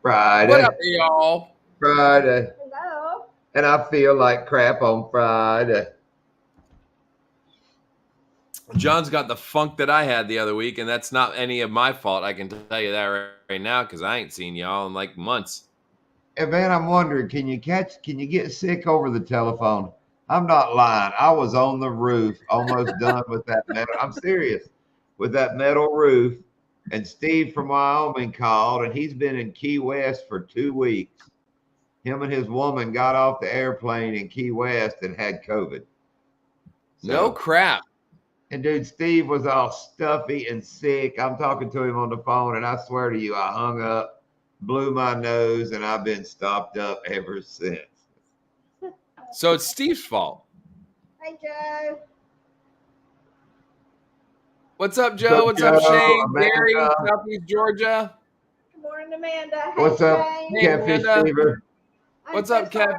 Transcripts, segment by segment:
What up, Friday, y'all? Friday, Hello. and I feel like crap on Friday. John's got the funk that I had the other week, and that's not any of my fault. I can tell you that right now because I ain't seen y'all in like months. And man, I'm wondering, can you get sick over the telephone? I'm not lying. I was on the roof, almost done with that metal. I'm serious, with that metal roof. And Steve from Wyoming called, and he's been in Key West for 2 weeks. Him and his woman got off the airplane in Key West and had COVID. No So, crap. and dude, Steve was all stuffy and sick. I'm talking to him on the phone, and I swear to you, I hung up, blew my nose, and I've been stopped up ever since. So it's Steve's fault. Hey, Joe. What's up, What's up, Joe? What's up, Joe? Shane? Gary, Amanda? Southeast Georgia. Good morning, Amanda. Hey, What's up, Shane. Hey, Catfish Amanda. Fever? I'm What's so up, sorry.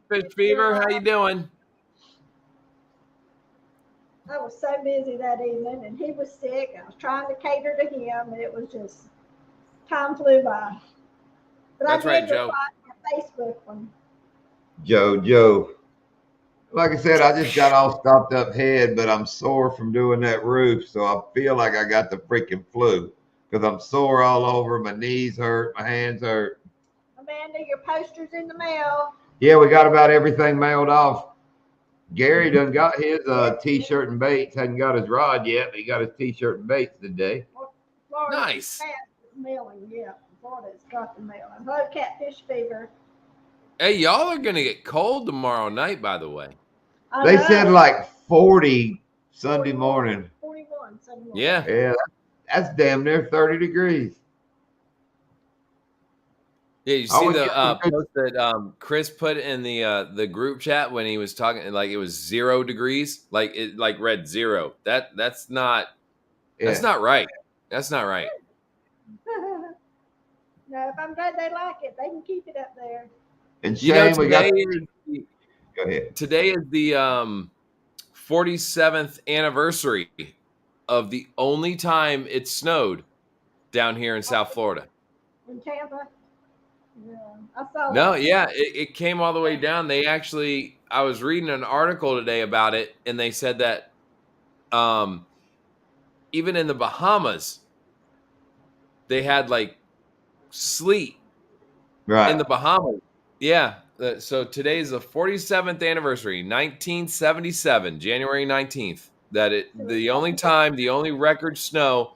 Catfish Fever? How you doing? I was so busy that evening, and he was sick. I was trying to cater to him, and it was just time flew by. But I That's right, did Joe. reply to your Facebook one. Joe. Like I said, I just got all stopped up head, but I'm sore from doing that roof, so I feel like I got the freaking flu because I'm sore all over. My knees hurt, my hands hurt. Amanda, your poster's in the mail. Yeah, we got about everything mailed off. Gary done got his t-shirt and baits. Hadn't got his rod yet, but he got his t-shirt and baits today. Florida Nice. is mailing. Yeah, Florida's got the mailing. Hello, Catfish Fever. Hey, y'all are gonna get cold tomorrow night, by the way. I They know. said like 40 Sunday 41, morning. 41 Sunday morning. Yeah. Yeah, that's damn near 30 degrees. Yeah, you I see was the getting good. post that Chris put in the group chat when he was talking, like it was 0 degrees, like it like read zero. That's not Yeah. right. That's not right. No, if I'm glad they like it, they can keep it up there. And You know, Shane, we got. Go ahead. today is the 47th anniversary of the only time it snowed down here in South Florida. In Tampa. Yeah, I saw No, that. yeah, it came all the way down. They actually, I was reading an article today about it, and they said that um, even in the Bahamas, they had like sleet in Right. the Bahamas. Yeah. So today's the 47th anniversary, 1977, January 19th. The only time, the only record snow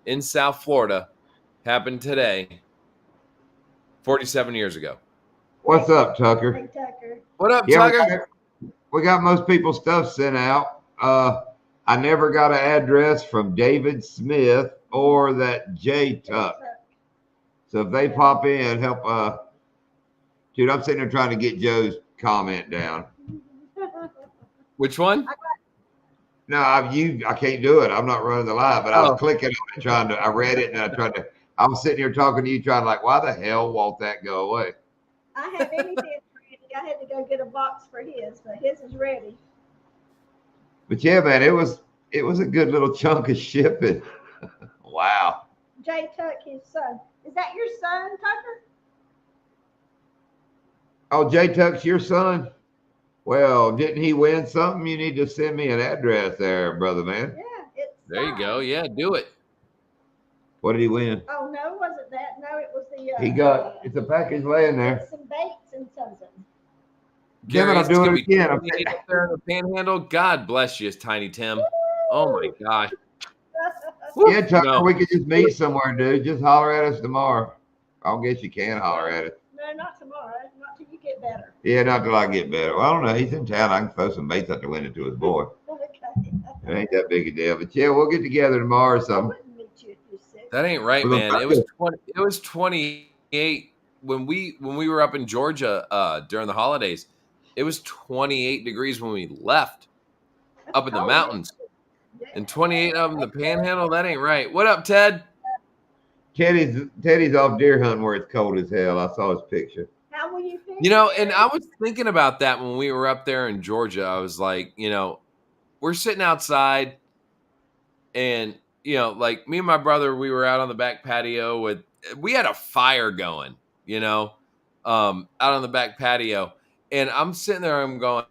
in South Florida happened today, 47 years ago. What's up, Tucker? Hey, Tucker. What up, Yeah, Tucker? we got most people's stuff sent out. I never got an address from David Smith or that J Tuck. So if they pop in, help. Dude, I'm sitting there trying to get Joe's comment down. Which one? No, I can't do it. I'm not running the live, but I was Oh. clicking on it, trying to. I read it and I tried to. I was sitting here talking to you, trying like, why the hell won't that go away? I have anything ready. I had to go get a box for his, but his is ready. But yeah, man, it was a good little chunk of shipping. Wow. J Tuck, his son. Is that your son, Tucker? Oh, J Tuck's your son? Well, didn't he win something? You need to send me an address there, brother man. Yeah, it's There you go. signed. Yeah, do it. What did he win? Oh no, wasn't that? No, it was the. He got it's a package laying there. It's some baits and something. Damn it, Gary, I'm it's doing gonna it be again. 28 up there in the panhandle. God bless you, Tiny Tim. Oh my gosh. Yeah, Tucker, No. we could just meet somewhere, dude. Just holler at us tomorrow. I don't guess you can holler at us. No, not tomorrow. Not till you get better. Yeah, not till I get better. Well, I don't know. He's in town. I can throw some baits out the window to his boy. Okay. It ain't that big a deal. But yeah, we'll get together tomorrow or I something. wouldn't meet you if you're sick. That ain't right, We're man. gonna It try was to. 20 it was 28 when we were up in Georgia during the holidays. It was 28 degrees when we left That's up in the cold. mountains. Yeah. And 28 up in the panhandle, that ain't right. What up, Ted? Teddy's off deer hunting where it's cold as hell. I saw his picture. How will you fix You know, it? and I was thinking about that when we were up there in Georgia. I was like, we're sitting outside and, like me and my brother, we were out on the back patio we had a fire going. out on the back patio. And I'm sitting there, I'm going,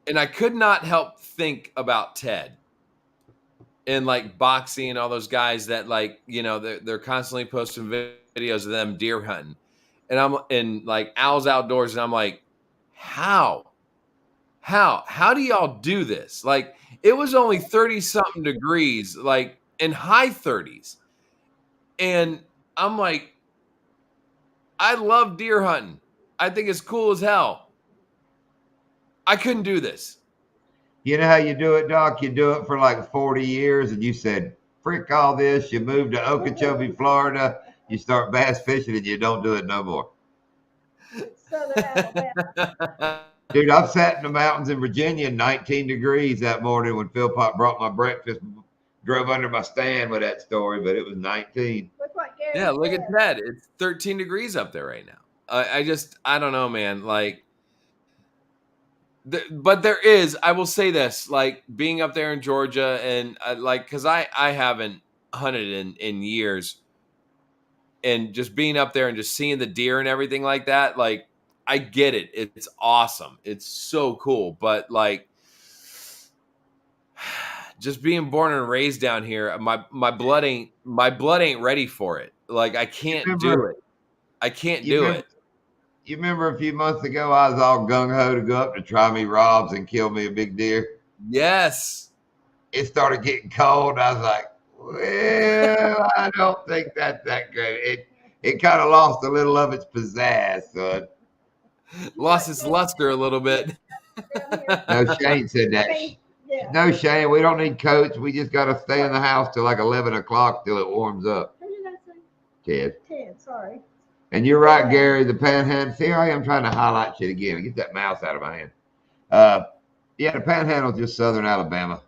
and I could not help think about Ted and like boxing and all those guys that like, they're constantly posting videos of them deer hunting. And I'm in like Al's Outdoors, and I'm like, how do y'all do this? Like, it was only 30 something degrees, like in high 30s. And I'm like, I love deer hunting. I think it's cool as hell. I couldn't do this. You know how you do it, Doc? You do it for like 40 years, and you said, frick all this. You move to Okeechobee, Florida. You start bass fishing, and you don't do it no more. Southern Alabama. Dude, I've sat in the mountains in Virginia in 19 degrees that morning when Phil Pop brought my breakfast, drove under my stand with that story, but it was 19. Look what Gary Yeah, look said. at that. It's 13 degrees up there right now. I don't know, man. Like, but there is, I will say this, like being up there in Georgia and like, cause I haven't hunted in years, and just being up there and just seeing the deer and everything like that. Like, I get it. It's awesome. It's so cool. But like, just being born and raised down here, my blood ain't ready for it. Like, I can't do it. I can't do it. You remember a few months ago, I was all gung-ho to go up to try me robs and kill me a big deer? Yes. It started getting cold. I was like, well, I don't think that's that great. It kind of lost a little of its pizzazz, son. Lost its luster a little bit. No, Shane said that. Yeah. No, Shane, we don't need coats. We just got to stay in the house till like 11 o'clock till it warms up. Who did I say? Ted. Ted, sorry. And you're right, Gary, the panhandle. See, I am trying to highlight shit again. Get that mouse out of my hand. Yeah, the panhandle is just southern Alabama.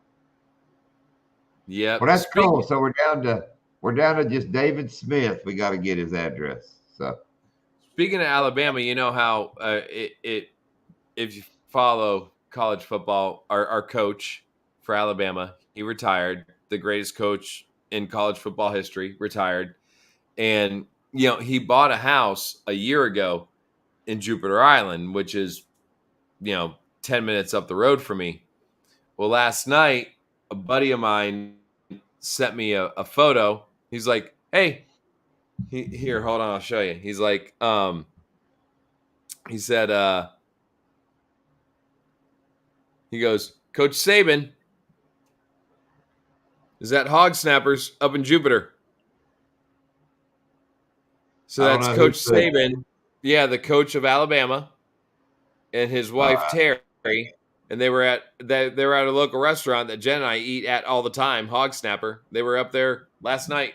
Yeah. Well, that's cool. So we're down to just David Smith. We got to get his address. So speaking of Alabama, you know how if you follow college football, our coach for Alabama, he retired, the greatest coach in college football history, retired. And he bought a house a year ago in Jupiter Island, which is 10 minutes up the road from me. Well, last night, a buddy of mine sent me a photo. He's like, hey, here, hold on, I'll show you. He's like, he said, he goes, Coach Saban is at Hog Snappers up in Jupiter. So that's Coach Saban, the coach of Alabama, and his wife Terry, and they were at a local restaurant that Jen and I eat at all the time, Hog Snapper. They were up there last night.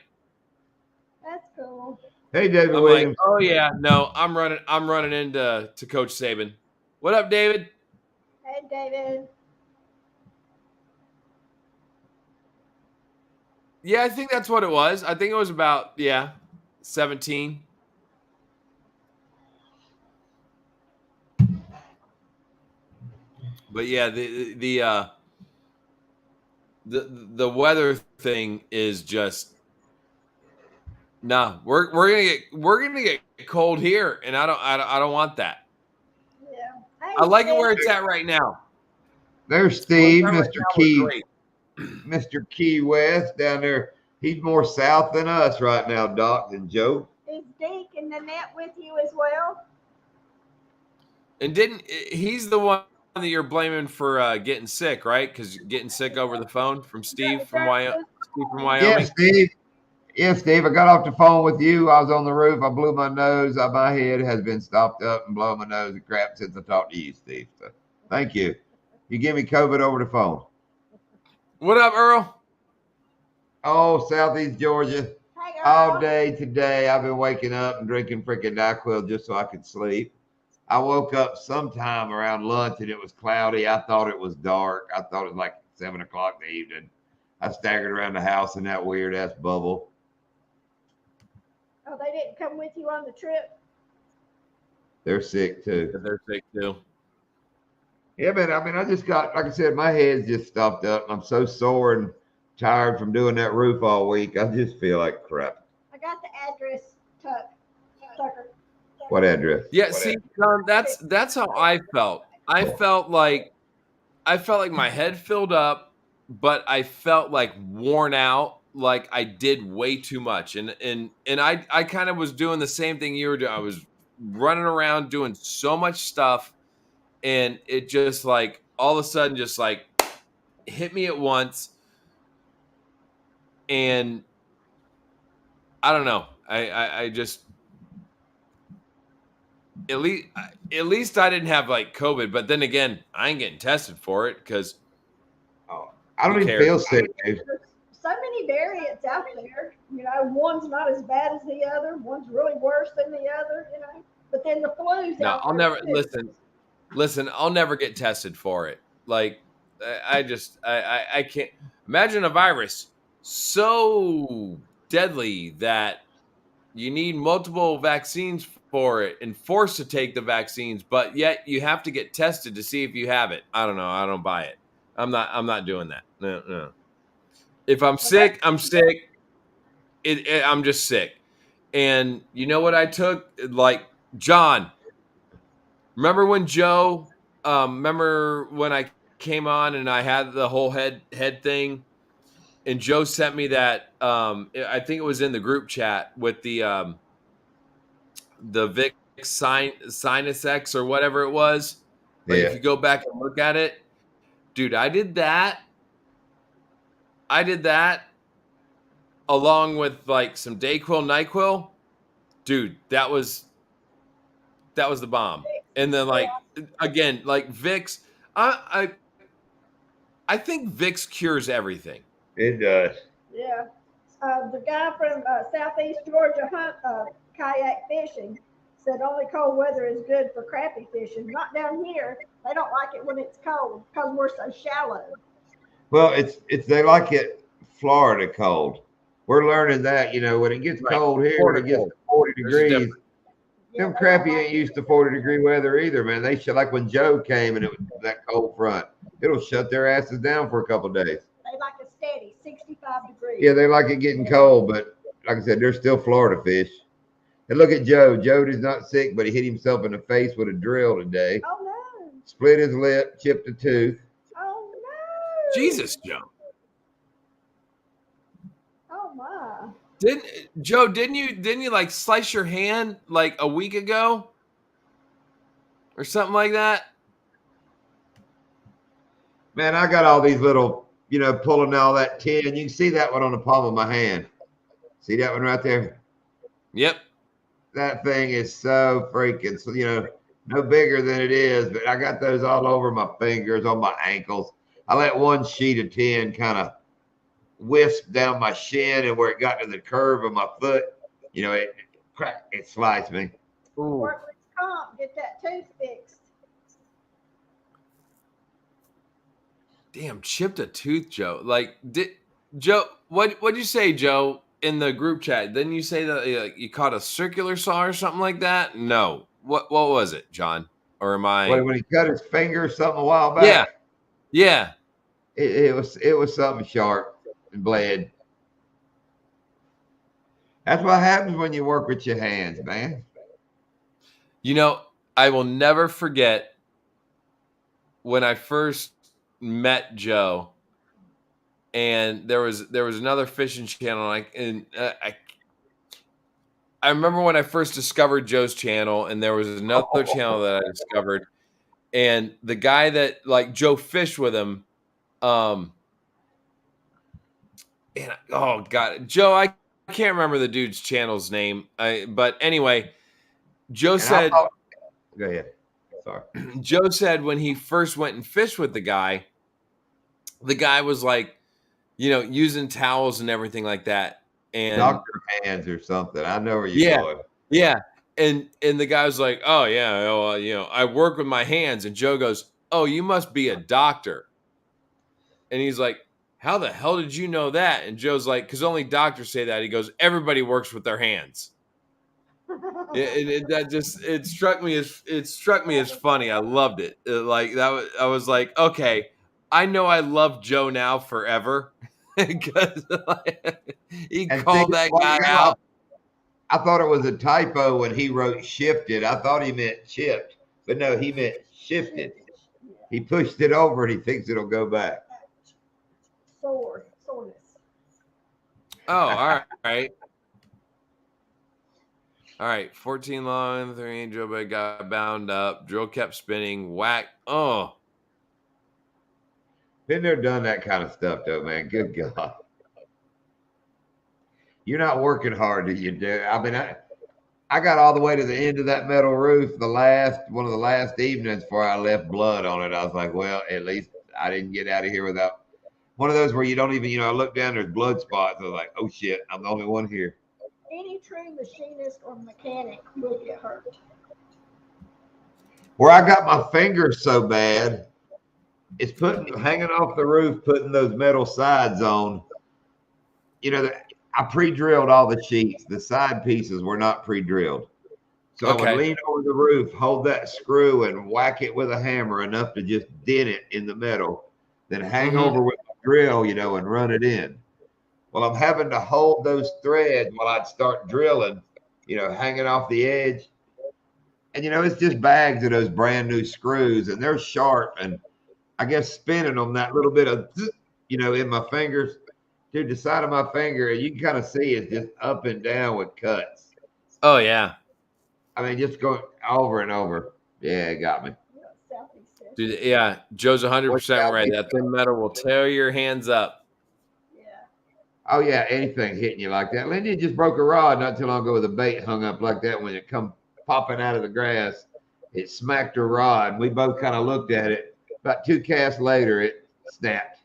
That's cool. Hey, David I'm Williams. like, oh yeah, no, I'm running into Coach Saban. What up, David? Hey, David. Yeah, I think that's what it was. I think it was about 17. But yeah, the weather thing is just we're gonna get cold here, and I don't want that. Yeah. Hey, I like it where it's at right now. There's Steve, Mr. Key West down there. He's more south than us right now, Doc, than Joe. Is Deke in the net with you as well? And he's the one that you're blaming for getting sick, right? Because getting sick over the phone from Steve from Wyoming. Yeah, Steve. I got off the phone with you. I was on the roof. I blew my nose. My head has been stopped up and blowing my nose and crap since I talked to you, Steve. So thank you. You give me COVID over the phone. What up, Earl? Oh, Southeast Georgia. Hey, All day today, I've been waking up and drinking freaking NyQuil just so I could sleep. I woke up sometime around lunch and it was cloudy. I thought it was dark. I thought it was like 7 o'clock in the evening. I staggered around the house in that weird ass bubble. Oh, they didn't come with you on the trip? They're sick too. They're sick too. Yeah, man. I mean, I just got, like I said, my head's just stopped up. I'm so sore and tired from doing that roof all week. I just feel like crap. I got the address, Tuck. Tucker. What address? Yeah, see, John, that's how I felt. I felt like my head filled up, but I felt like worn out, like I did way too much. And I kind of was doing the same thing you were doing. I was running around doing so much stuff, and it just like all of a sudden just like hit me at once. And I don't know. I just at least I didn't have like COVID, but then again, I ain't getting tested for it because Oh, I who don't even cares? feel sick, dude. There's so many variants out there. You know, one's not as bad as the other. One's really worse than the other. You know, but then the flu's No, out I'll there never too. listen. I'll never get tested for it. Like I just I can't imagine a virus so deadly that you need multiple vaccines for it and forced to take the vaccines, but yet you have to get tested to see if you have it. I don't know. I don't buy it. I'm not doing that. No, no. If I'm Well, that's sick, I'm sick. I'm just sick. And you know what I took? Like John, remember when Joe? Remember when I came on and I had the whole head thing, and Joe sent me that. I think it was in the group chat with the Vic Sinus X or whatever it was. Like if Yeah. you go back and look at it, dude, I did that. I did that along with like some Dayquil, NyQuil. Dude, that was the bomb. And then like yeah, again, like Vicks, I I think Vicks cures everything. It does. yeah. The guy from Southeast Georgia kayak fishing said only cold weather is good for crappie fishing. Not down here. They don't like it when it's cold because we're so shallow. Well, it's they like it Florida cold. We're learning that, when it gets Right. cold here, when Florida it gets cold. to 40 There's a degrees, difference. Yeah, them they don't crappie like ain't used to 40-degree weather either, man. They should like when Joe came and it was that cold front. It'll shut their asses down for a couple of days. They like a steady 65 degrees. Yeah, they like it getting cold, but like I said, they're still Florida fish. And look at Joe. Joe is not sick, but he hit himself in the face with a drill today. Oh no! Split his lip, chipped a tooth. Oh no! Jesus, Joe. Oh my! Didn't you like slice your hand like a week ago? Or something like that? Man, I got all these little, pulling all that tin. You can see that one on the palm of my hand. See that one right there? Yep. That thing is so freaking, no bigger than it is, but I got those all over my fingers, on my ankles. I let one sheet of tin kind of wisp down my shin, and where it got to the curve of my foot, it cracked, it sliced me. Ooh. Workman's comp, get that tooth fixed. Damn, chipped a tooth, Joe. Like, Joe? What'd you say, Joe, in the group chat? Didn't you say that you caught a circular saw or something like that? No. What was it, John? Or am I? When he cut his finger or something a while back, Yeah, yeah. it was something sharp and bled. That's what happens when you work with your hands, man. I will never forget when I first met Joe, and there was another fishing channel, I remember when I first discovered Joe's channel, and there was another channel that I discovered, and the guy that like Joe fished with him, and oh god, Joe, I can't remember the dude's channel's name, but anyway, Joe said. Go ahead. Sorry. Joe said when he first went and fished with the guy was like, using towels and everything like that. And Doctor hands or something. I know where you're going. Yeah. And the guy was like, oh yeah, I work with my hands. And Joe goes, oh, you must be a doctor. And he's like, how the hell did you know that? And Joe's like, because only doctors say that. He goes, everybody works with their hands. It struck me as funny. I loved it. I was like, okay, I know I love Joe now forever because he called that guy out. I thought it was a typo when he wrote shifted. I thought he meant chipped, but no, he meant shifted. Yeah. He pushed it over and he thinks it'll go back. Soreness. Oh, all right. All right. 14 long, 3 drill bit got bound up. Drill kept spinning. Whack. Oh. Been there, done that kind of stuff, though, man. Good God. You're not working hard, do you, do? I mean, I got all the way to the end of that metal roof one of the last evenings before I left blood on it. I was like, well, at least I didn't get out of here without one of those where you don't even, I look down, there's blood spots. I was like, oh shit, I'm the only one here. Any true machinist or mechanic will get hurt. Where I got my fingers so bad, it's hanging off the roof, putting those metal sides on. I pre-drilled all the sheets. The side pieces were not pre-drilled. So I would lean over the roof, hold that screw, and whack it with a hammer enough to just dent it in the metal. Then hang over with the drill, and run it in. Well, I'm having to hold those threads while I'd start drilling, hanging off the edge. And, it's just bags of those brand new screws, and they're sharp. And I guess spinning them, that little bit of, in my fingers. Dude, the side of my finger, you can kind of see it's just up and down with cuts. Oh, yeah. I mean, just going over and over. Yeah, it got me. Dude, yeah, Joe's 100% right. That thin metal will tear your hands up. Yeah. Oh, yeah, anything hitting you like that. Lindy just broke a rod not too long ago with a bait hung up like that. When it come popping out of the grass, it smacked her rod. We both kind of looked at it. About 2 casts later, it snapped.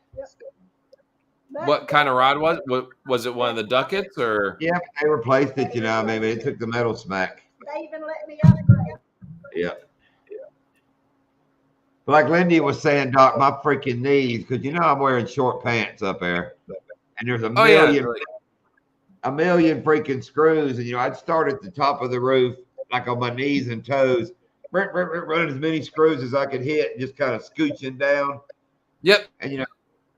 What kind of rod was it? Was it one of the ducats or? Yeah, they replaced it, maybe it took the metal smack. They even let me upgrade. Yeah. Like Lindy was saying, Doc, my freaking knees, because I'm wearing short pants up there. And there's a million freaking screws. And, I'd start at the top of the roof, like on my knees and toes, running as many screws as I could hit, just kind of scooching down. Yep. And,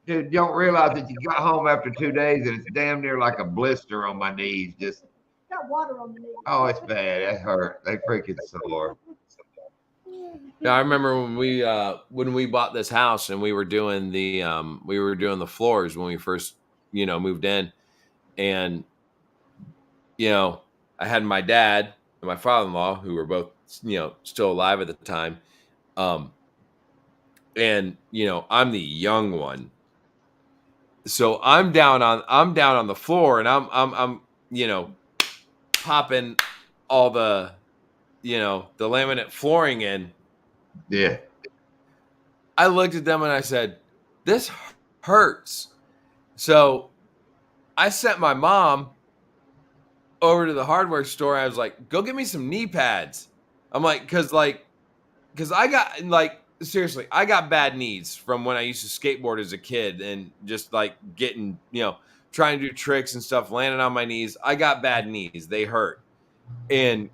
dude, you don't realize that you got home after 2 days and it's damn near like a blister on my knees. Just got water on the knees. Oh, it's bad. It hurt. They freaking sore. Yeah, I remember when we bought this house and we were doing the floors when we first moved in, and I had my dad and my father-in-law who were both still alive at the time, and I'm the young one. So I'm down on the floor and I'm popping all the the laminate flooring in. Yeah. I looked at them and I said, "This hurts." So I sent my mom over to the hardware store. I was like, "Go get me some knee pads." I'm like, because I got seriously, I got bad knees from when I used to skateboard as a kid and just getting, trying to do tricks and stuff, landing on my knees. I got bad knees. They hurt. And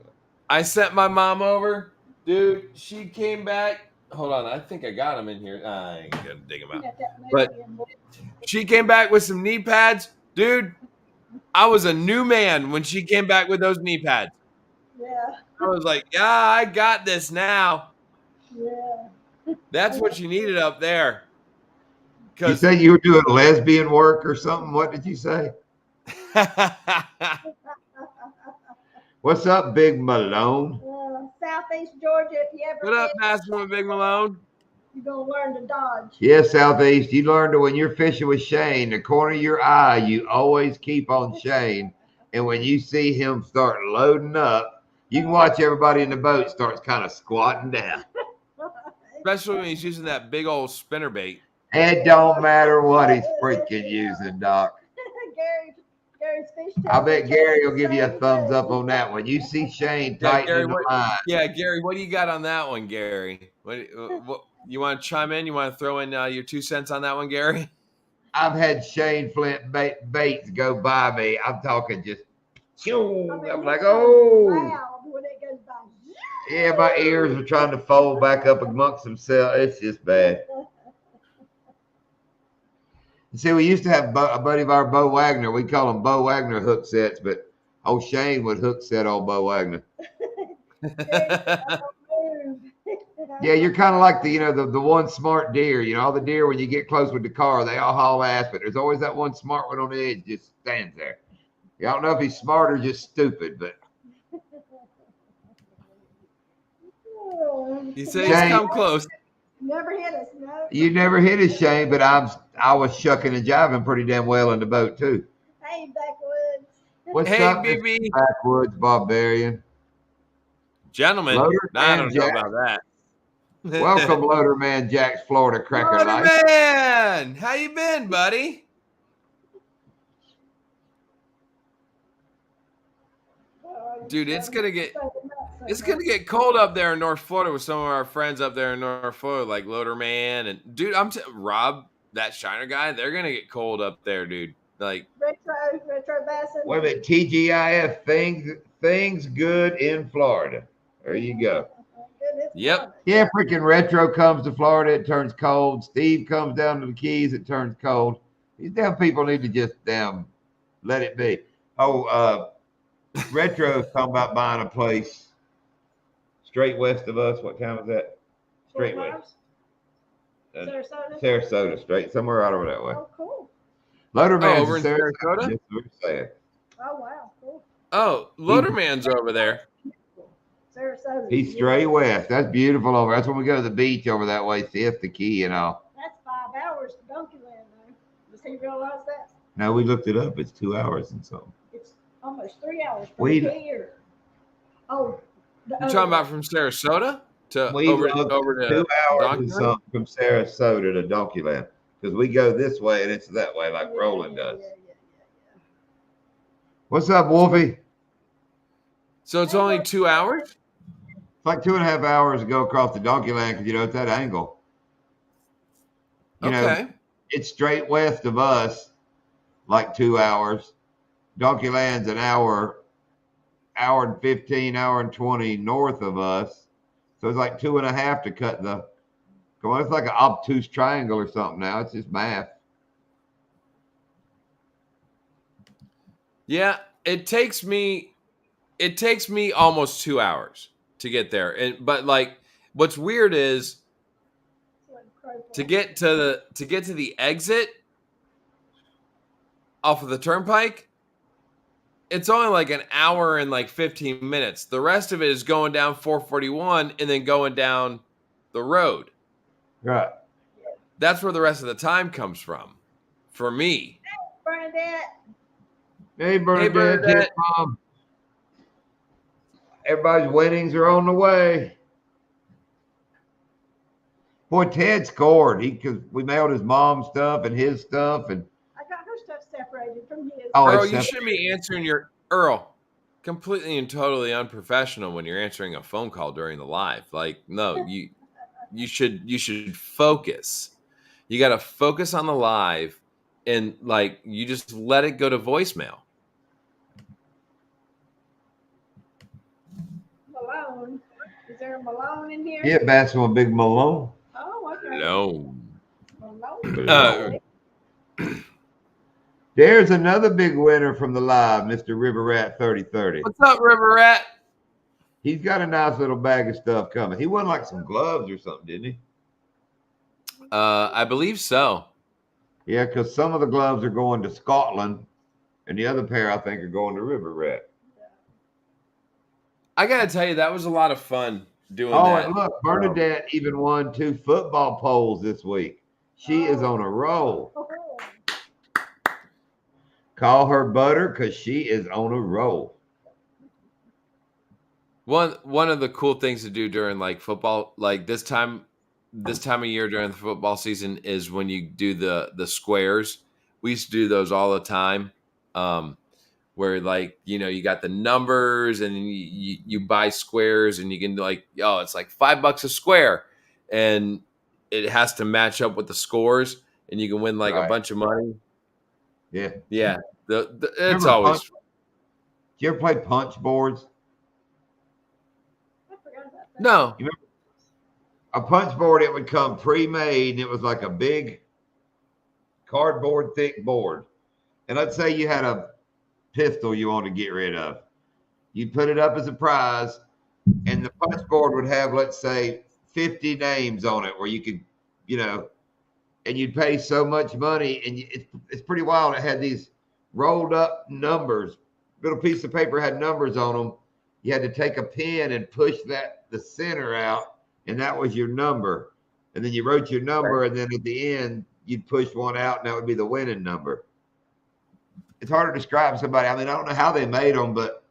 I sent my mom over. Dude, she came back. Hold on. I think I got them in here. I ain't going to dig them out. But she came back with some knee pads. Dude, I was a new man when she came back with those knee pads. Yeah. I was like, yeah, I got this now. Yeah. That's what you needed up there. You said you were doing lesbian work or something? What did you say? What's up, Big Malone? Southeast Georgia, if you ever What up, Master Big Malone? You're going to learn to dodge. Yeah, Southeast, you learn to, when you're fishing with Shane, the corner of your eye, you always keep on Shane. And when you see him start loading up, you can watch everybody in the boat starts kind of squatting down. Especially when he's using that big old spinner bait. It don't matter what he's freaking using, Doc. Gary's fish. I bet Gary will give you a thumbs up on that one. You see Shane tightening the line. Yeah, Gary, what do you got on that one, Gary? What you want to chime in? You want to throw in your 2 cents on that one, Gary? I've had Shane Flint baits go by me. I'm talking just, I'm like, oh. When it goes by. Yeah, my ears are trying to fold back up amongst themselves. It's just bad. See, we used to have a buddy of our, Bo Wagner. We call them Bo Wagner hook sets, but Oh, Shane would hook set on Bo Wagner. Yeah, you're kind of like the one smart deer. All the deer when you get close with the car, they all haul ass, but there's always that one smart one on the edge just stands there. I don't know if he's smart or just stupid, but You say he's come close. Never hit us, no. You never hit us, Shane, but I was shucking and jiving pretty damn well in the boat too. Hey, backwoods. What's Hey, up, BB. Mr. Backwoods Barbarian? Gentlemen, Loader I Man don't know Jack. about that. Welcome, Loader Man Jack's Florida Cracker Loader Life. Man, how you been, buddy? Dude, it's gonna get cold up there in North Florida with some of our friends up there in North Florida, like Loader Man and dude. Rob, that Shiner guy. They're gonna get cold up there, dude. Like retro bassin. Wait a minute, TGIF things good in Florida. There you go. Yep. Yeah, freaking Retro comes to Florida, it turns cold. Steve comes down to the Keys, it turns cold. These damn people need to just let it be. Oh, Retro's talking about buying a place straight west of us. What town is that? Straight west. Sarasota, straight somewhere right over that way. Oh, cool. Loader Man's over in Sarasota? Just what we're saying. Oh, wow, cool. Oh, Loader Man's over there. Sarasota. He's straight west. That's beautiful over. That's when we go to the beach over that way, Siesta Key and all. That's 5 hours to Donkey Land, though. Does he realize that? No, we looked it up. It's 2 hours and something. It's almost 3 hours from We- here. Oh, You talking about from Sarasota to We over looked to 2 hours Donkey and Land? something from Sarasota to Donkey Land because we go this way and it's that way like Roland does. Yeah. What's up, Wolfie? So it's only 2 hours? It's like 2.5 hours to go across the Donkey Land because it's that angle. Okay. It's straight west of us, like 2 hours. Donkey Land's an hour and 15, hour and 20 north of us. So it's like 2.5 to cut the. Come on, it's like an obtuse triangle or something now. It's just math. Yeah, it takes me almost 2 hours to get there. But like what's weird is to get to the exit off of the turnpike, it's only like an hour and like 15 minutes. The rest of it is going down 441 and then going down the road. Right. That's where the rest of the time comes from for me. Bernadette. Hey, Bernadette. Mom. Everybody's weddings are on the way. Boy, Ted scored. Because we mailed his mom's stuff and his stuff, and I got her stuff separated from his. Oh, Earl, it's you separate. shouldn't be answering your completely and totally unprofessional when you're answering a phone call during the live. Like, no, you should focus. You got to focus on the live, and like you just let it go to voicemail. Malone. Is there a Malone in here? Yeah, basketball, big Malone. Oh, okay. No. Malone. There's another big winner from the live, Mr. River Rat 3030. What's up, River Rat? He's got a nice little bag of stuff coming. He won like some gloves or something, didn't he? I believe so. Yeah, because some of the gloves are going to Scotland, and the other pair I think are going to River Rat. I gotta tell you, that was a lot of fun doing Oh, that. and look, Bernadette even won 2 football polls this week. She is on a roll. Call her butter because she is on a roll. One of the cool things to do during like football, like this time of year during the football season is when you do the squares. We used to do those all the time, where like you got the numbers and you buy squares and you can like it's like $5 a square, and it has to match up with the scores and you can win like a bunch of money. Yeah. Yeah, it's Remember always. Did you ever play punch boards? I forgot about that. No. A punch board, it would come pre-made, and it was like a big cardboard thick board. And let's say you had a pistol you want to get rid of. You'd put it up as a prize, and the punch board would have, let's say, 50 names on it where you could, you know, and you'd pay so much money. And it's pretty wild. It had these rolled up numbers. Little piece of paper had numbers on them. You had to take a pen and push the center out, and that was your number. And then you wrote your number, and then at the end, you'd push one out, and that would be the winning number. It's hard to describe somebody. I mean, I don't know how they made them, but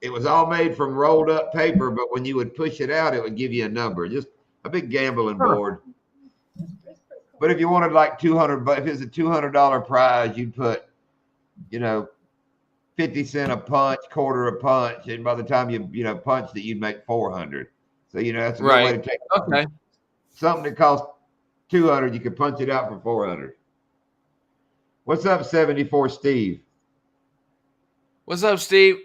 it was all made from rolled up paper. But when you would push it out, it would give you a number. Just a big gambling board. But if you wanted like 200, but if it's a $200 prize, you'd put, 50 cent a punch, quarter a punch, and by the time you punched it, you'd make 400. So that's a good way to take something that costs 200. You could punch it out for 400. What's up, 74 Steve? What's up, Steve?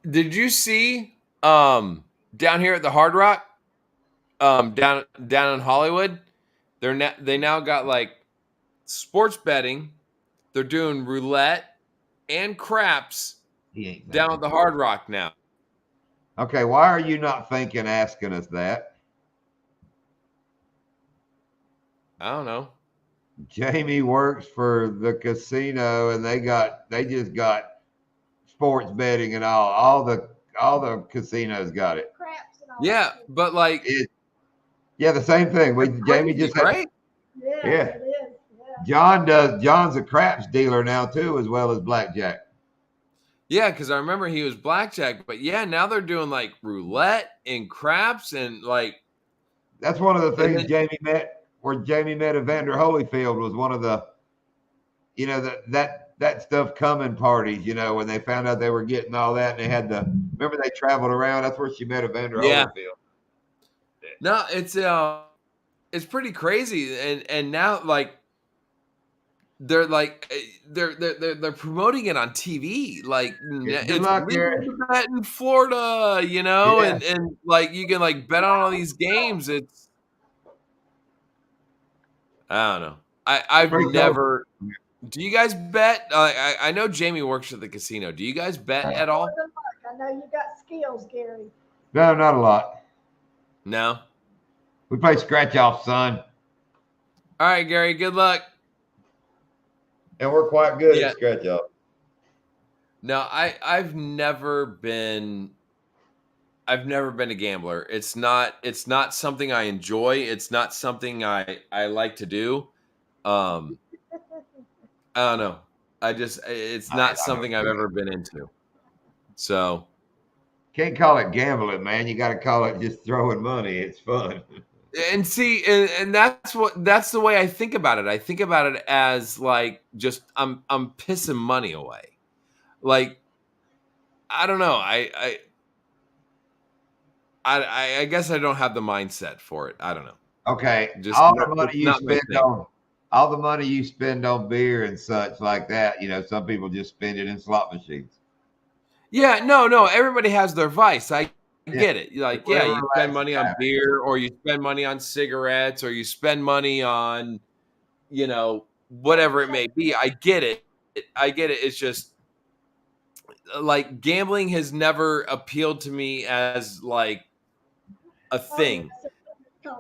Did you see down here at the Hard Rock, down in Hollywood? They now got like sports betting. They're doing roulette and craps down at the Hard Rock now. Okay, why are you not asking us that? I don't know. Jamie works for the casino, and they just got sports betting and all the casinos got it. Craps and all Yeah, that. but like the same thing. Jamie just Yeah, Yeah. it is. Yeah. John's a craps dealer now too, as well as blackjack. Yeah, because I remember he was blackjack, but yeah, now they're doing like roulette and craps and like. That's one of the things Jamie met Evander Holyfield was one of the, that stuff coming parties, when they found out they were getting all that, and they had remember they traveled around. That's where she met Evander Holyfield. No, it's pretty crazy, and now like they're promoting it on TV. Like it's legal to bet in Florida, and like you can like bet on all these games. It's I don't know. I've never. Do you guys bet? I know Jamie works at the casino. Do you guys bet at all? I know you got skills, Gary. No, not a lot. No. We play scratch off, son. All right, Gary. Good luck. And we're quite good at scratch off. No, I've never been a gambler. It's not something I enjoy. It's not something I like to do. I don't know. It's not something I've ever been into. So can't call it gambling, man. You got to call it just throwing money. It's fun. And see, and that's the way I think about it. I think about it as like just I'm pissing money away. Like I don't know. I guess I don't have the mindset for it. I don't know. Okay. Just all the money you spend on beer and such like that, some people just spend it in slot machines. Yeah, no. Everybody has their vice. I get it. Like, you spend money on beer, or you spend money on cigarettes, or you spend money on, whatever it may be. I get it. It's just like gambling has never appealed to me as like a thing.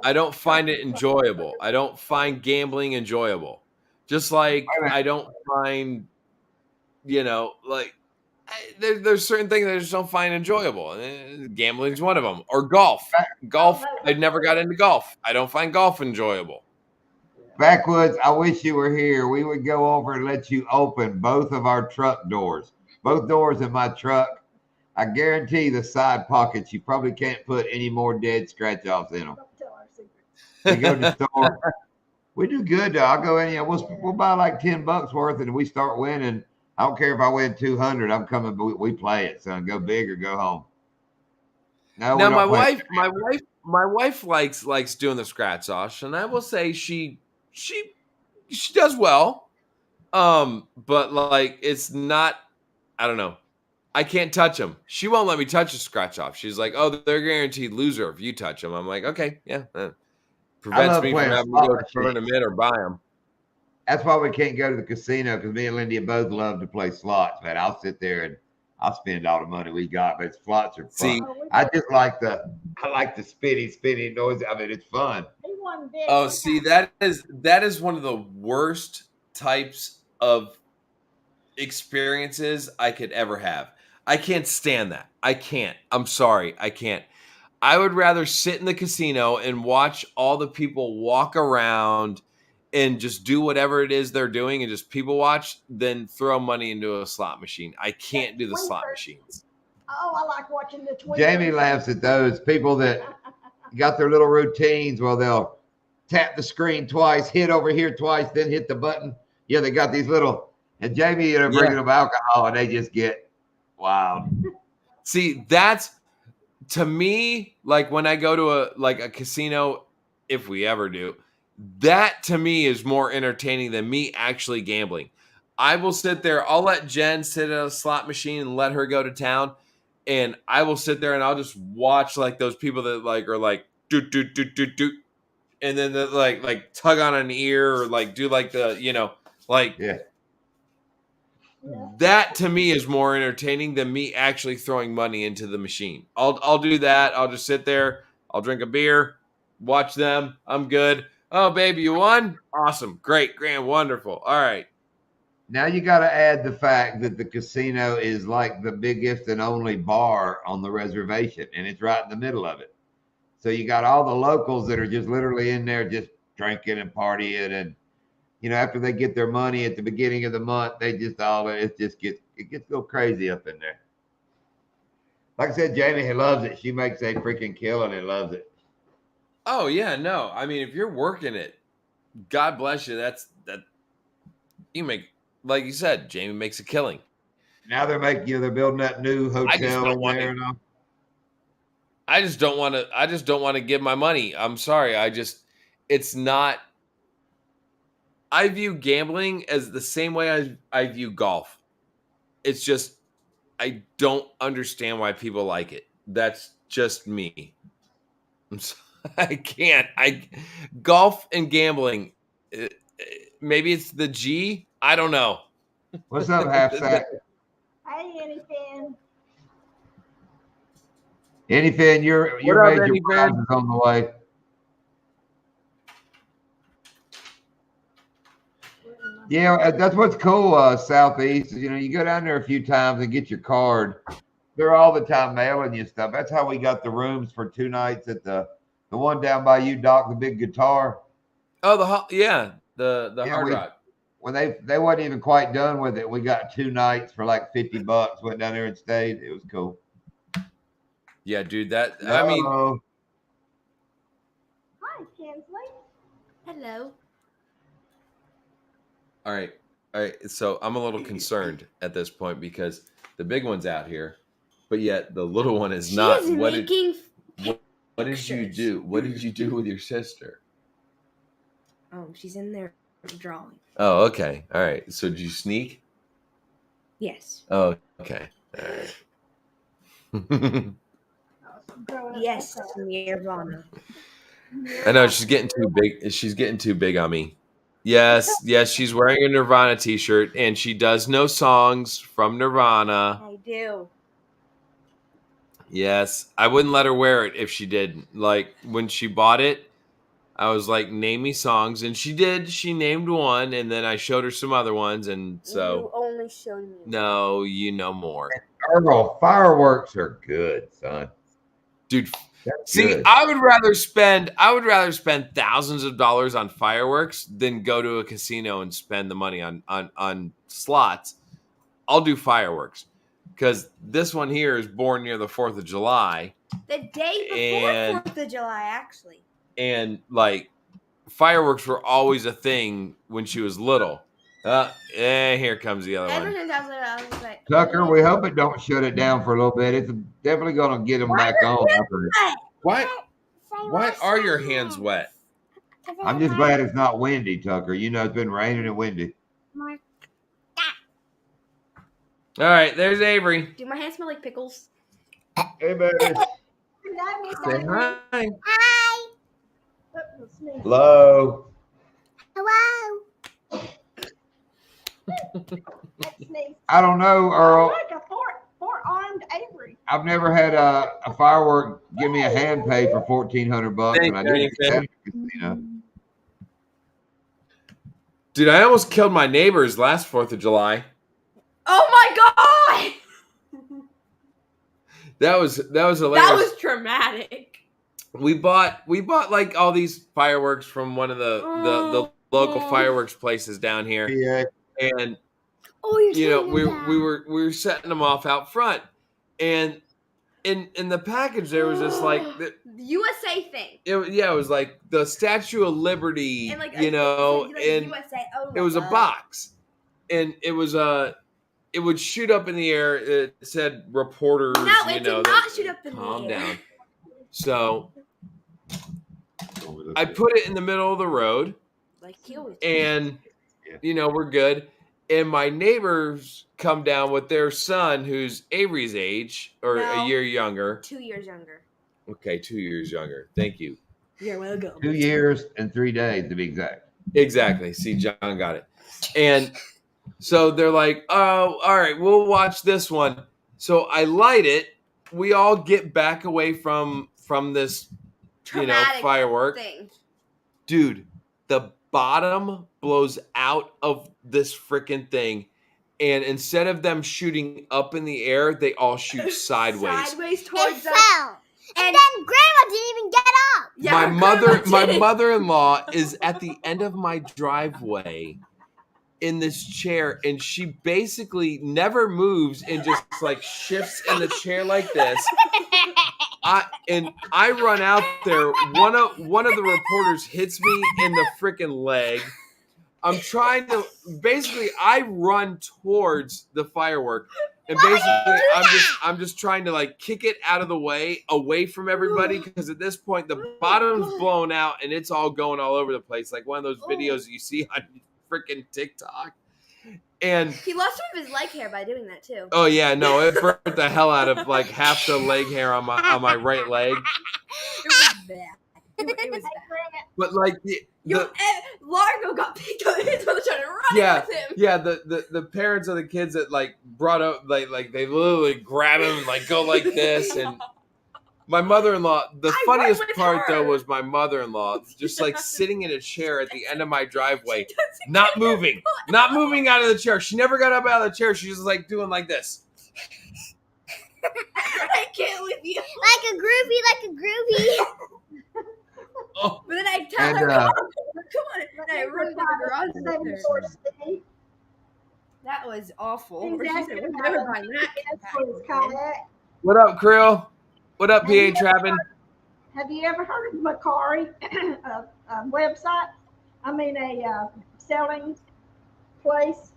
I don't find it enjoyable. I don't find gambling enjoyable. Just like I don't find, like there's certain things I just don't find enjoyable. Gambling is one of them. Or golf. I never got into golf. I don't find golf enjoyable. Backwoods, I wish you were here. We would go over and let you open both of our truck doors. Both doors in my truck. I guarantee the side pockets, you probably can't put any more dead scratch-offs in them. We go to the store. We do good, though. I'll go in, we'll buy like $10 worth, and we start winning. I don't care if I win 200. I'm coming, but we play it, son. Go big or go home. No, now my wife likes doing the scratch offs, and I will say she does well. But like it's not. I don't know. I can't touch them. She won't let me touch a scratch off. She's like, "Oh, they're guaranteed loser if you touch them." I'm like, "Okay, yeah." Prevents me from having to go to the tournament or buy them. That's why we can't go to the casino because me and Lindy both love to play slots, man. I'll sit there and I'll spend all the money we got, but slots are fun. See, I just like the spinny noise. I mean, it's fun. He won big. oh, one see, time. that is one of the worst types of experiences I could ever have. I can't stand that. I can't. I'm sorry. I can't. I would rather sit in the casino and watch all the people walk around and just do whatever it is they're doing and just people watch than throw money into a slot machine. I can't do the slot machines. Oh, I like watching the tweeters. Jamie laughs at those people that got their little routines. Well, they'll tap the screen twice, hit over here twice, then hit the button. Yeah, they got these little, and Jamie, bringing them alcohol, and they just get wild. See, that's to me like when I go to a casino, if we ever do, that to me is more entertaining than me actually gambling. I will sit there. I'll let Jen sit at a slot machine and let her go to town, and I will sit there and I'll just watch like those people that like are like doot doot doot doot doot, and then the, like tug on an ear or like do like the like Yeah. that to me is more entertaining than me actually throwing money into the machine. I'll do that. I'll just sit there. I'll drink a beer, watch them. I'm good. Oh, baby, you won? Awesome. Great. Grand. Wonderful. All right. Now you got to add the fact that the casino is like the biggest and only bar on the reservation, and it's right in the middle of it. So you got all the locals that are just literally in there just drinking and partying, and after they get their money at the beginning of the month, it gets a little crazy up in there. Like I said, Jamie loves it. She makes a freaking killing and loves it. Oh yeah, no. I mean, if you're working it, God bless you. That you make, like you said, Jamie makes a killing. Now they're building that new hotel in there and all. I just don't want to give my money. I'm sorry. It's not. I view gambling as the same way I view golf. It's just I don't understand why people like it. That's just me. I can't. Golf and gambling. Maybe it's the G. I don't know. What's up, half sack? Hey, anything. Anything, your major prize is on the way. Yeah, that's what's cool, Southeast. You go down there a few times and get your card. They're all the time mailing you stuff. That's how we got the rooms for 2 nights at the one down by you, Doc, the big guitar. Oh, the Hard Rock. When they wasn't even quite done with it, we got 2 nights for like $50. Went down there and stayed. It was cool. Yeah, dude. I mean, Hi, Kinsley. Hello. all right. So I'm a little concerned at this point because the big one's out here, but yet the little one is not. What did you do? What did you do with your sister? Oh, she's in there drawing. Oh, okay. All right. So did you sneak? Yes. Oh, okay. All right. Yes, Nirvana. I know she's getting too big. She's getting too big on me. Yes, she's wearing a Nirvana t-shirt and she does know songs from Nirvana. I do. Yes, I wouldn't let her wear it if she didn't. Like when she bought it, I was like, "Name me songs," and she did. She named one, and then I showed her some other ones, and so you only showed me. No, you know more. Earl, fireworks are good, son. Dude, That's see, good. I would rather spend thousands of dollars on fireworks than go to a casino and spend the money on slots. I'll do fireworks because this one here is born near the 4th of July. The day before 4th of July, actually. And like fireworks were always a thing when she was little. Here comes the other Ever one. since I was like, Tucker, we hope it don't shut it down for a little bit. It's definitely going to get them back on. Why are your hands wet? I'm just glad it's not windy, Tucker. It's been raining and windy. All right, there's Avery. Do my hands smell like pickles? Hey, baby. Say hi. Hi. Hello. Hello. That sneeze. I don't know, Oh, Earl. look, a four-armed Avery. I've never had a firework give me a hand pay for $1,400, Thanks, and I did get that Danny. at the casino. Dude, I almost killed my neighbors last 4th of July. Oh my god! That was hilarious. That was traumatic. We bought like all these fireworks from one of the local fireworks places down here, Yeah. and Oh, you're you know saying we that. were setting them off out front, and in the package there was just like The USA thing. it was like the Statue of Liberty, And like you know, like and USA. Oh it was a my God. box, and it was it would shoot up in the air. It said reporters. No, you it know, did not shoot up in calm the air. down. So I put it in the middle of the road, Like he always. and you know we're good. And my neighbors come down with their son, who's Avery's age or a No. year younger. 2 years younger. Okay, 2 years younger. Thank you. You're welcome. 2 years and 3 days to be exact. Exactly. See, John got it. And so they're like, "Oh, all right, we'll watch this one." So I light it. We all get back away from this, Traumatic firework. thing. Dude, the bottom blows out of this freaking thing, and instead of them shooting up in the air, they all shoot sideways. Sideways It towards us. fell. And then Grandma didn't even get up. Yeah, my did. mother-in-law is at the end of my driveway in this chair, and she basically never moves and just like shifts in the chair like this. I run out there. One of the reporters hits me in the freaking leg. I'm trying to I run towards the firework, and basically I'm just trying to like kick it out of the way, away from everybody, because at this point the bottom's blown out and it's all going all over the place, like one of those videos you see on freaking TikTok. And He lost some of his leg hair by doing that too. oh yeah, no, it burnt the hell out of like half the leg hair on my right leg. It was bad. It was bad. But like Largo got picked up. His mother started running Yeah, with him. yeah. The parents of the kids that like brought up like they literally grab him and like go like this. And my mother-in-law, the I funniest run with part her. though was my mother-in-law just like sitting in a chair at the end of my driveway, not moving out of the chair. She never got up out of the chair. She was like doing like this. I can't with you. Like a groupie. Oh, But then I tell And, her, come on. And I run to the garage with her. 74 Steve. That was awful. He's Or she said, asking we're about never a buying that. GPS for his kayak. what up, Krill? What up, PA Trappin'? Have you ever heard of Macari, a website? I mean, a selling place.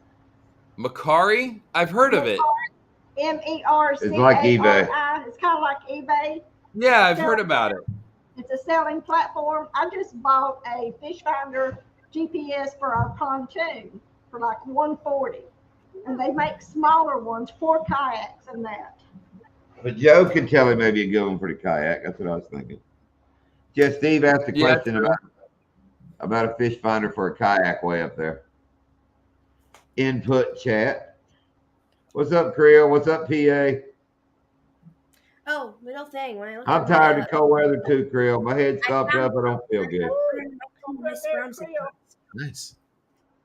Macari? I've heard of it. MERCARI. It's like eBay. It's kind of like eBay. Yeah, I've heard about it. It's a selling platform. I just bought a fish finder GPS for our pontoon for like $140, and they make smaller ones for kayaks and that. But Joe can tell him maybe a good one for the kayak. That's what I was thinking. Just Steve asked a Yeah, question about a fish finder for a kayak way up there. Input chat. What's up, Creel? What's up, PA? Oh, little thing. When I look I'm at tired of cold weather too, Creel. My head's stopped up. I don't feel good. Miss Bromson. Nice.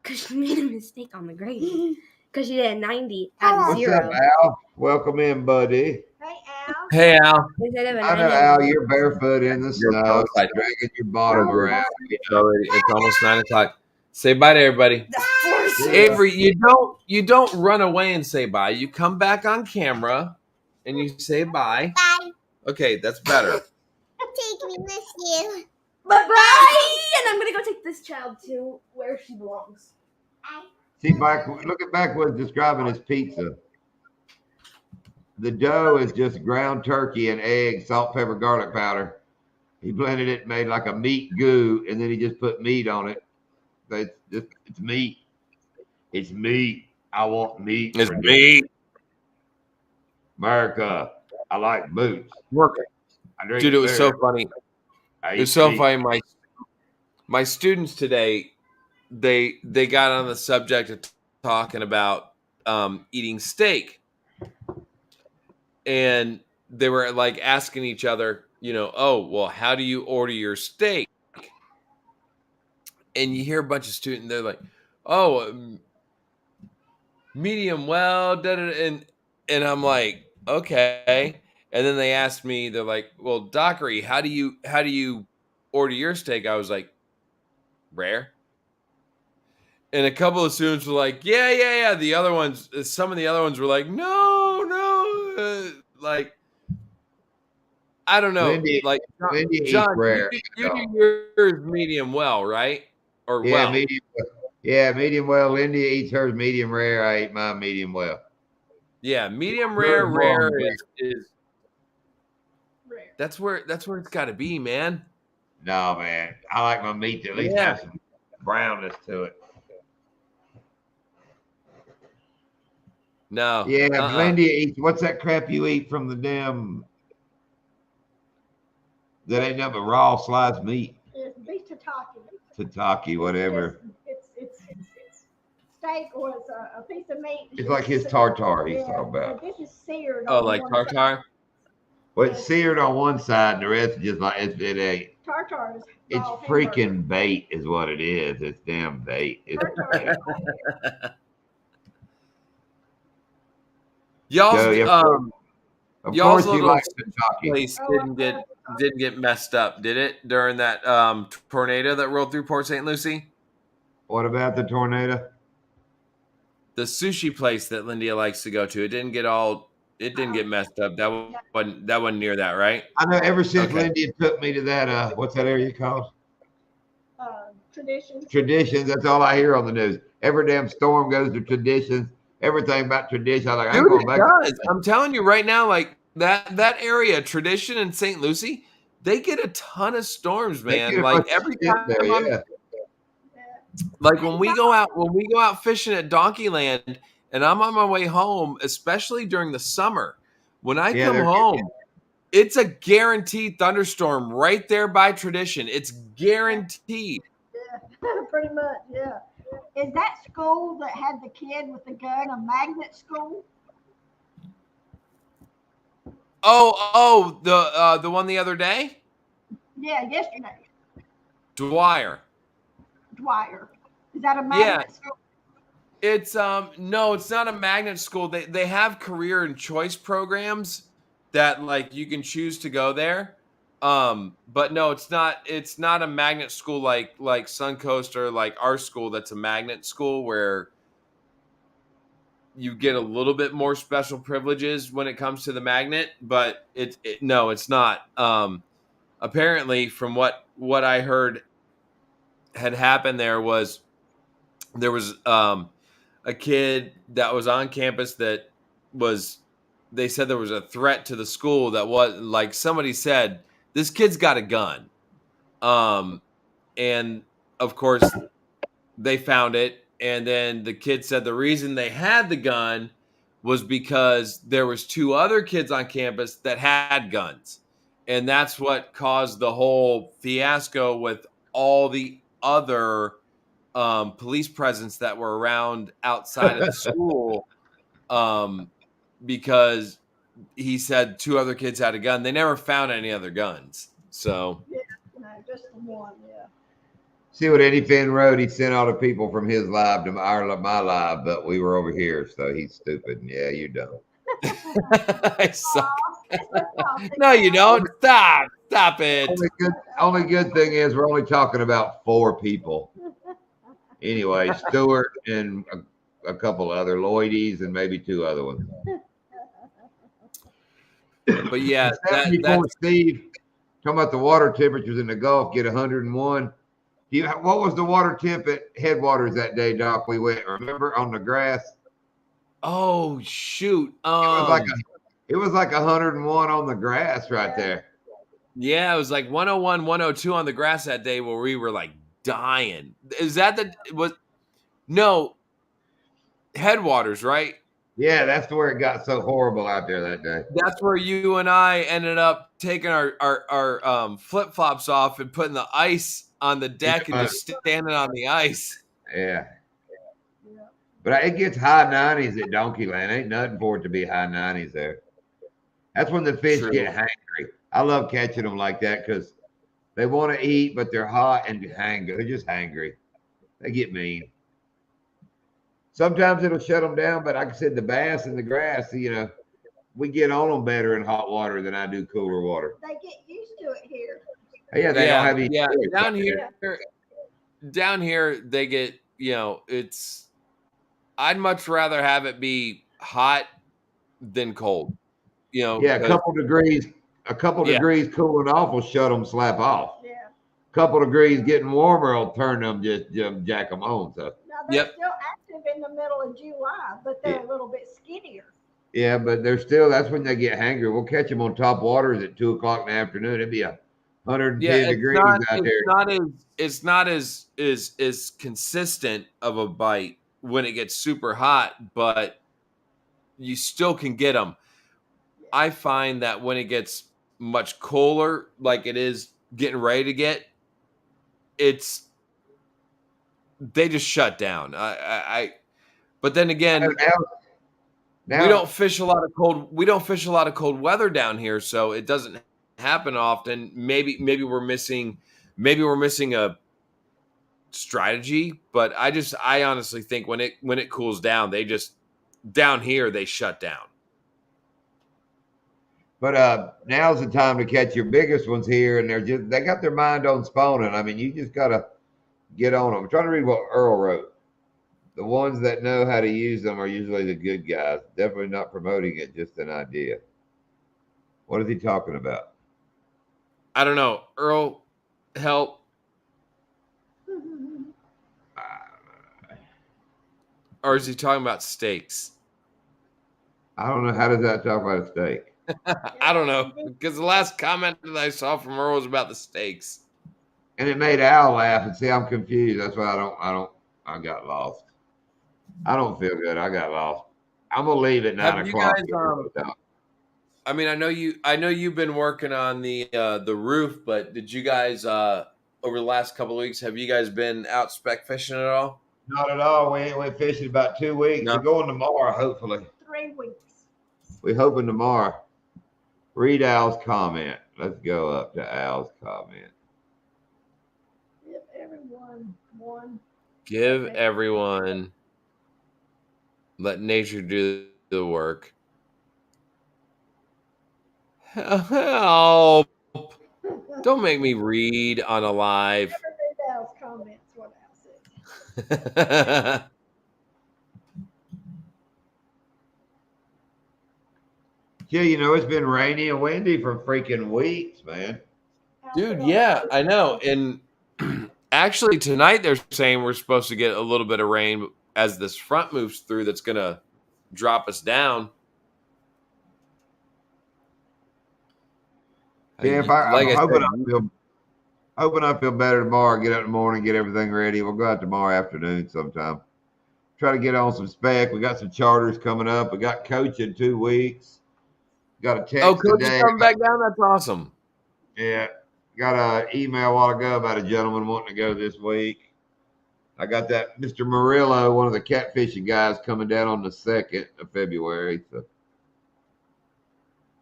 Because she made a mistake on the grade. Because she did a 90 out of What's 0. up, Al? Welcome in, buddy. Hey, Al. Hey, Al. Instead of a I know, 90. Al, you're barefoot in the You're snow, outside. dragging your bottom around. It's almost 9 o'clock. Say bye to everybody. The force. Avery, you don't run away and say bye. You come back on camera and you say bye. Bye. Okay, that's better. Take me with you. Bye-bye. And I'm going to go take this child to where she belongs. See, Mike, look at Mike was describing his pizza. The dough is just ground turkey and eggs, salt, pepper, garlic powder. He blended it, made like a meat goo, and then he just put meat on it. It's meat. It's meat. I want meat. It's for dinner. me. America. I like boots. Working. I drink Dude, it was so beer. funny. I It eat was so meat. funny. My students today, they got on the subject of talking about eating steak, and they were like asking each other, oh, well, how do you order your steak? And you hear a bunch of students, they're like, oh, medium well, and I'm like, okay. And then they asked me, they're like, well, Dockery, how do you order your steak? I was like, rare. And a couple of students were like, yeah. The other ones, some of the other ones were like, no. Like, I don't know. Lindy, Like, Lindy eats John, rare. you do yours medium well, right? Or Yeah, well. medium. Yeah, medium well. Lindy eats hers medium rare. I eat mine medium well. Yeah, medium Yours rare more is Rare. that's where it's got to be, man. No, man. I like my meat to at least have some brownness to it. No. Yeah, Lindy eats. What's that crap you eat from the damn? That ain't nothing but raw sliced meat. It's beef tataki. Tataki, whatever. It's steak or it's a piece of meat. It's like his tartare he's talking about. This is seared. Oh, on like one tartare? side. Well, it's seared on one side, and the rest is just like it ain't. Tartare is It's raw freaking bait, is what it is. It's damn bait. It's hamburger. Y'all's of y'all's course you little like Kentucky. place Oh, didn't get messed up, did it, during that tornado that rolled through Port St. Lucie? What about the tornado? The sushi place that Lindia likes to go to, it didn't get messed up. That wasn't near that, right? I know ever since Okay. Lindy took me to that what's that area called? Traditions. Traditions. That's all I hear on the news. Every damn storm goes to traditions. Everything about tradition. I'm like, I'm Dude, going it back. does. I'm telling you right now, like that area, Tradition in St. Lucie, they get a ton of storms, man. Like every time there, like when we go out fishing at Donkeyland and I'm on my way home, especially during the summer, when I come home, it's a guaranteed thunderstorm right there by Tradition. It's guaranteed. Yeah, pretty much, yeah. Is that school that had the kid with the gun a magnet school? Oh, the one the other day? Yeah, yesterday. Dwyer. Is that a magnet school? It's no, it's not a magnet school. They have career and choice programs that like you can choose to go there. But no, it's not a magnet school like Suncoast or like our school that's a magnet school where you get a little bit more special privileges when it comes to the magnet, but no, it's not. Apparently from what I heard had happened there was a kid that was on campus that they said there was a threat to the school that was like somebody said this kid's got a gun, and of course they found it, and then the kid said the reason they had the gun was because there was two other kids on campus that had guns, and that's what caused the whole fiasco with all the other police presence that were around outside of the school, because he said two other kids had a gun. They never found any other guns. So Yeah, no, just the one, yeah. See what Eddie Finn wrote? He sent all the people from his live to my live, but we were over here, so he's stupid. And yeah, you dumb. I suck. No, you don't. Stop it. Only good thing is we're only talking about 4 people. Anyway, Stewart and a couple other Lloydies and maybe 2 other ones. But yeah, before Steve talking about the water temperatures in the Gulf get 101. What was the water temp at Headwaters that day, Doc? We went, remember, on the grass? Oh shoot! It was like 101 on the grass right there. Yeah, it was like 101, 102 on the grass that day where we were like dying. Is that no Headwaters, right? Yeah, that's where it got so horrible out there that day. That's where you and I ended up taking our flip flops off and putting the ice on the deck and just standing on the ice. Yeah. But it gets high 90s at Donkey Land. Ain't nothing for it to be high 90s there. That's when the fish True. get hangry. I love catching them like that because they want to eat, but they're hot and hangry. They're just hangry. They get mean. Sometimes it'll shut them down, but like I said, the bass and the grass, we get on them better in hot water than I do cooler water. They get used to it here. Yeah, they don't have any yeah. choice. Down here, they get it's. I'd much rather have it be hot than cold. Yeah, a couple degrees cooling off will shut them slap off. Yeah. A couple degrees getting warmer will turn them just jack them on. So. Now they're still active in the middle of July, but they're a little bit skinnier. Yeah, but that's when they get hangry. We'll catch them on top waters at 2:00 in the afternoon. It'd be 110 degrees out there. It's not as consistent of a bite when it gets super hot, but you still can get them. I find that when it gets much colder, like it is getting ready to get, they just shut down. But then again, now, we don't fish a lot of cold weather down here, so it doesn't happen often. Maybe we're missing a strategy, but I honestly think when it cools down, down here they shut down. But now's the time to catch your biggest ones here, and they got their mind on spawning. I mean, you just gotta get on them. I'm trying to read what Earl wrote. The ones that know how to use them are usually the good guys. Definitely not promoting it, just an idea. What is he talking about? I don't know. Earl, help. Or is he talking about steaks? I don't know. How does that talk about a steak? I don't know, because the last comment that I saw from Earl was about the steaks. And it made Al laugh. And see, I'm confused. That's why I got lost. I don't feel good. I got lost. I'm gonna leave at 9 o'clock. I mean, I know you've been working on the roof, but did you guys over the last couple of weeks, have you guys been out spec fishing at all? Not at all. We ain't went fishing about 2 weeks. No. We're going tomorrow, hopefully. 3 weeks. We're hoping tomorrow. Read Al's comment. Let's go up to Al's comment. Give everyone one. Give everyone. Let nature do the work. Help! Don't make me read on a live. Never read Al's comments. What Al said. Yeah, it's been rainy and windy for freaking weeks, man. Dude, yeah, I know. And actually, tonight they're saying we're supposed to get a little bit of rain as this front moves through that's going to drop us down. Yeah, I'm hoping I feel better tomorrow. Get up in the morning, get everything ready. We'll go out tomorrow afternoon sometime. Try to get on some spec. We got some charters coming up. We got coach in 2 weeks. Got a text Coach today. is coming back down? That's awesome. Yeah. Got an email a while ago about a gentleman wanting to go this week. I got that Mr. Murillo, one of the catfishing guys, coming down on the 2nd of February. So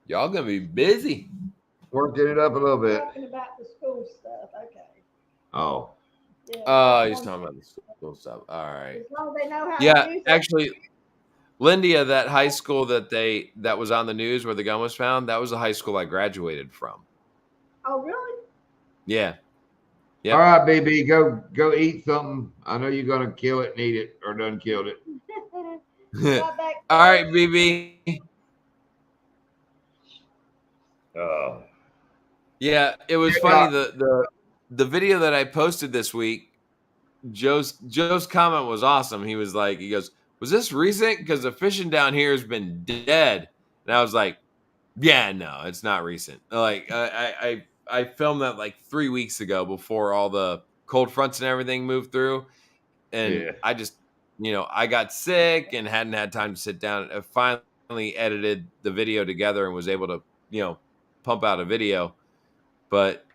y'all going to be busy. Working it up a little bit. Talking about the school stuff. Okay. Oh. Yeah. He's talking about the school stuff. All right. As long as they know how to use it. Actually, Lindia, that high school that was on the news where the gun was found, that was the high school I graduated from. Oh, really? Yeah. Yep. All right, BB, go eat something. I know you're gonna kill it and eat it, or done killed it. All right, BB. Yeah, it was funny. The video that I posted this week, Joe's comment was awesome. He was like, he goes, "Was this recent? Because the fishing down here has been dead." And I was like, "Yeah, no, it's not recent. Like I filmed that like 3 weeks ago before all the cold fronts and everything moved through, and I just, I got sick and hadn't had time to sit down. I finally edited the video together and was able to, pump out a video. But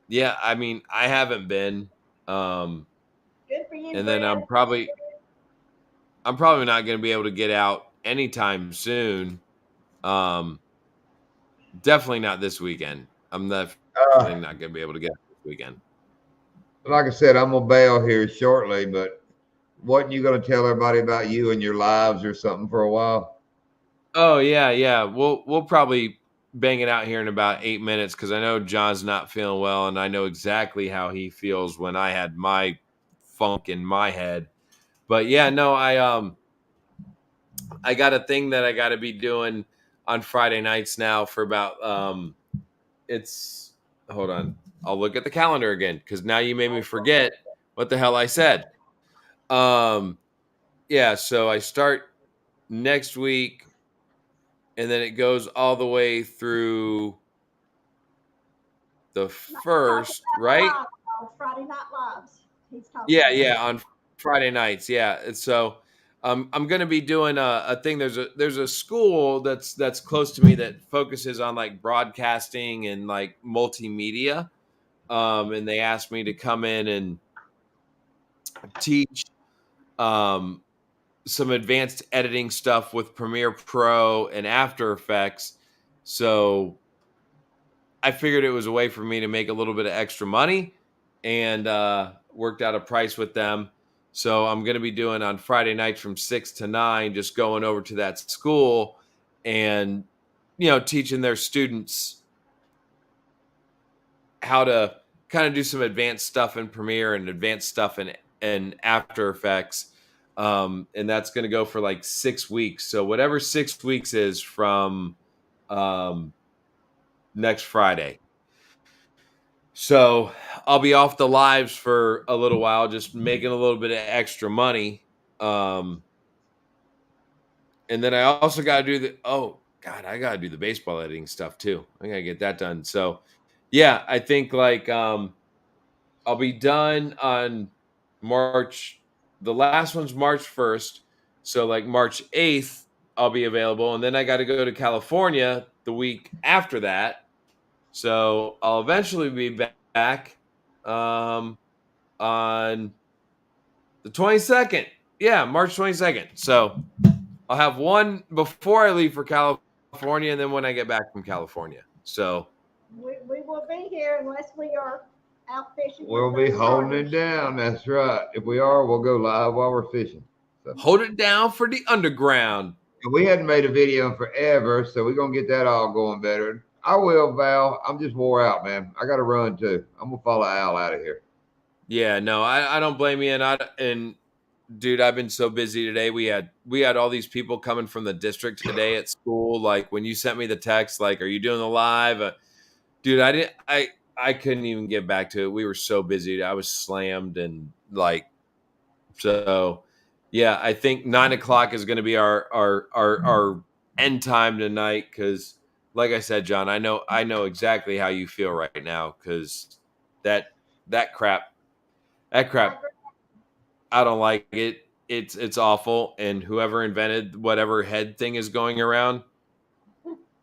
yeah, I mean, I haven't been. Good for you. And then I'm probably. I'm probably not going to be able to get out anytime soon. Definitely not this weekend. I'm definitely not going to be able to get out this weekend. Like I said, I'm gonna bail here shortly, but wasn't you gonna tell everybody about you and your lives or something for a while? Oh yeah. We'll probably bang it out here in about 8 minutes because I know John's not feeling well, and I know exactly how he feels when I had my funk in my head. But yeah, no, I got a thing that I got to be doing on Friday nights now for about it's hold on. I'll look at the calendar again because now you made me forget what the hell I said. Um yeah, so I start next week and then it goes all the way through the He's talking first, about the right? live, Friday Night Lives. He's talking Yeah, about. yeah, on Friday nights. Yeah. And so I'm gonna be doing a thing. There's a school that's close to me that focuses on like broadcasting and like multimedia. And they asked me to come in and teach um, some advanced editing stuff with Premiere Pro and After Effects. So I figured it was a way for me to make a little bit of extra money and worked out a price with them. So I'm going to be doing on Friday nights from 6 to 9, just going over to that school and, teaching their students how to kind of do some advanced stuff in Premiere and advanced stuff in After Effects. And that's going to go for like 6 weeks. So whatever 6 weeks is from um, next Friday. So I'll be off the lives for a little while, just making a little bit of extra money. And then I also got to do I got to do the baseball editing stuff too. I got to get that done. So yeah, I think like, I'll be done on March. The last one's March 1st. So like March 8th, I'll be available. And then I got to go to California the week after that. So I'll eventually be back on the 22nd. Yeah, March 22nd. So I'll have one before I leave for California and then when I get back from California. So We will be here unless we are out fishing. We'll with be the holding it partners. down. That's right. If we are, we'll go live while we're fishing. So hold it down for the underground. we hadn't made a video in forever, so we're gonna get that all going better. I will, Val. I'm just wore out, man. I got to run too. I'm gonna follow Al out of here. Yeah, no, I don't blame you. And dude, I've been so busy today. We had all these people coming from the district today at school. Like when you sent me the text, like, "Are you doing the live?" Dude, I didn't. I couldn't even get back to it. We were so busy. I was slammed and like so. Yeah, I think 9 o'clock is going to be our end time tonight because, like I said, John, I know exactly how you feel right now because that that crap that crap I don't like it. It's awful. And whoever invented whatever head thing is going around,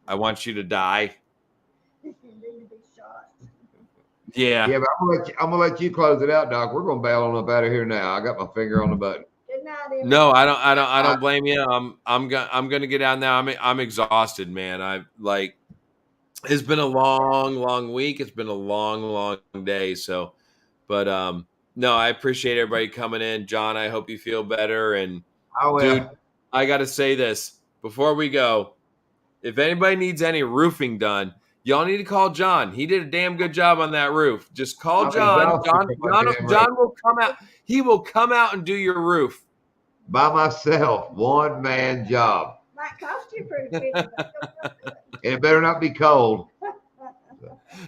I want you to die. You need to be shot. Yeah. Yeah, but I'm gonna let you close it out, Doc. We're gonna bail on up out of here now. I got my finger on the button. Good night, everybody. No, I don't blame you. I'm gonna get out now. I'm exhausted, man. I like it's been a long week. It's been a long day. So, but no, I appreciate everybody coming in. John, I hope you feel better. And I dude, will. I gotta say this before we go. If anybody needs any roofing done, y'all need to call John. He did a damn good job on that roof. Just call I'm John. exhausted from my damn roof. John will come out. He will come out and do your roof. By myself, one man job. Might cost you pretty penny, but And it better not be cold.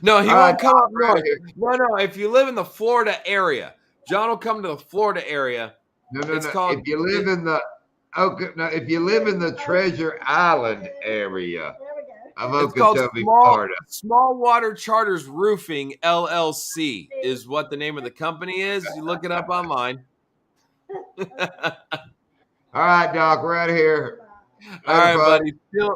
No, he All won't right, come Doc, up we're out of north. here. No. If you live in the Florida area, John will come to the Florida area. No. It's called. If you live in the if you live in the Treasure Island area there we go. of It's called Okeechobee, Florida. Small Water Charters Roofing LLC is what the name of the company is. You look it up online. All right, Doc, we're out of here. All Later, right, folks. buddy.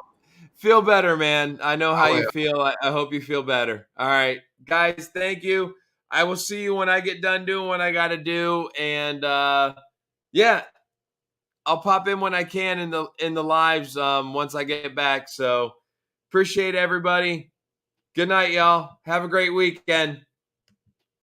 Feel better, man. I know how I you will. feel. I hope you feel better. All right, guys. Thank you. I will see you when I get done doing what I got to do. And yeah, I'll pop in when I can in the lives once I get back. So appreciate everybody. Good night, y'all. Have a great weekend.